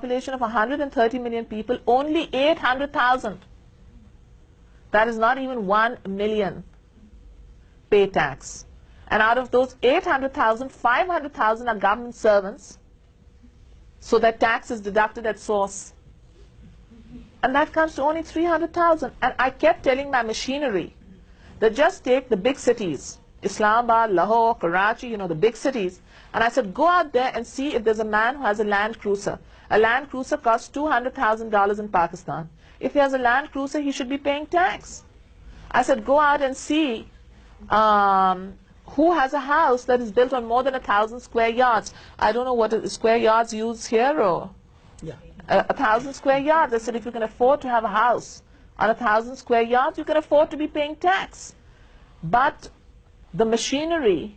population of 130 million people, only 800,000, that is not even 1 million, pay tax. And out of those 800,000, 500,000 are government servants, so that tax is deducted at source. And that comes to only 300,000. And I kept telling my machinery that just take the big cities, Islamabad, Lahore, Karachi, you know, the big cities. And I said, go out there and see if there's a man who has a Land Cruiser. A Land Cruiser costs $200,000 in Pakistan. If he has a Land Cruiser, he should be paying tax. I said, go out and see who has a house that is built on more than 1,000 square yards. I don't know what square yards used here, or Yeah. 1,000 square yards. I said, if you can afford to have a house on 1,000 square yards, you can afford to be paying tax. But the machinery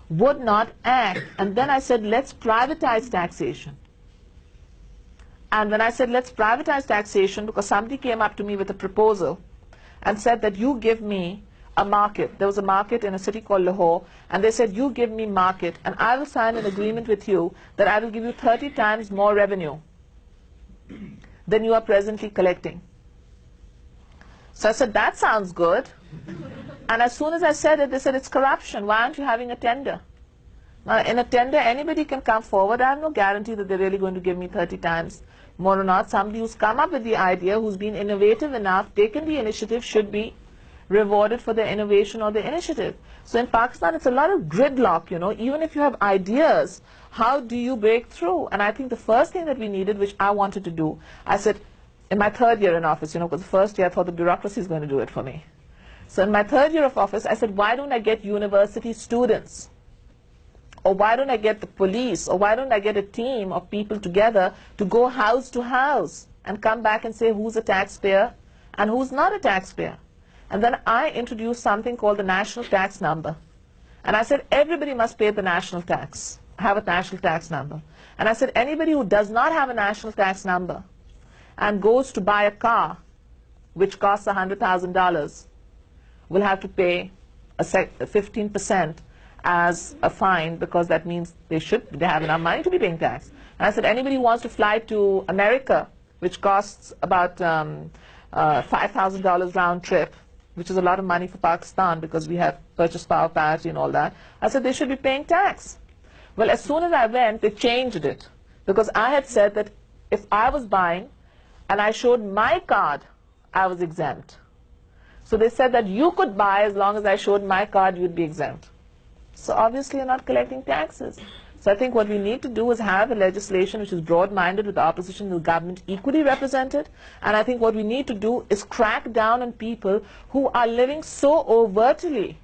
would not act. And then I said, let's privatize taxation. And when I said, let's privatize taxation, because somebody came up to me with a proposal and said that you give me a market. There was a market in a city called Lahore, and they said, you give me market, and I will sign an agreement with you that I will give you 30 times more revenue than you are presently collecting. So I said, that sounds good. And as soon as I said it, they said, it's corruption. Why aren't you having a tender? Now, in a tender, anybody can come forward. I have no guarantee that they're really going to give me 30 times more or not. Somebody who's come up with the idea, who's been innovative enough, taken the initiative, should be rewarded for their innovation or their initiative. So in Pakistan, it's a lot of gridlock, you know. Even if you have ideas, how do you break through? And I think the first thing that we needed, which I wanted to do, I said, in my third year in office, you know, because the first year I thought the bureaucracy is going to do it for me. So in my third year of office, I said, why don't I get university students? Or why don't I get the police? Or why don't I get a team of people together to go house to house and come back and say who's a taxpayer and who's not a taxpayer? And then I introduced something called the national tax number. And I said, everybody must pay the national tax, have a national tax number. And I said, anybody who does not have a national tax number and goes to buy a car, which costs $100,000, will have to pay 15% as a fine, because that means they have enough money to be paying tax. And I said, anybody who wants to fly to America, which costs about $5,000 round trip, which is a lot of money for Pakistan because we have purchase power parity and all that, I said they should be paying tax. Well, as soon as I went, they changed it, because I had said that if I was buying and I showed my card, I was exempt. So they said that you could buy as long as I showed my card, you'd be exempt. So obviously you're not collecting taxes. So I think what we need to do is have a legislation which is broad-minded, with the opposition and the government equally represented. And I think what we need to do is crack down on people who are living so overtly,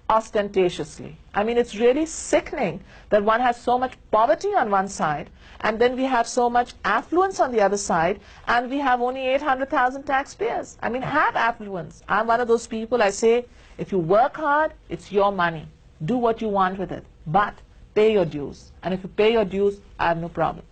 ostentatiously. I mean, it's really sickening that one has so much poverty on one side, and then we have so much affluence on the other side, and we have only 800,000 taxpayers. I mean, have affluence. I'm one of those people, I say, if you work hard, it's your money. Do what you want with it, but pay your dues. And if you pay your dues, I have no problem.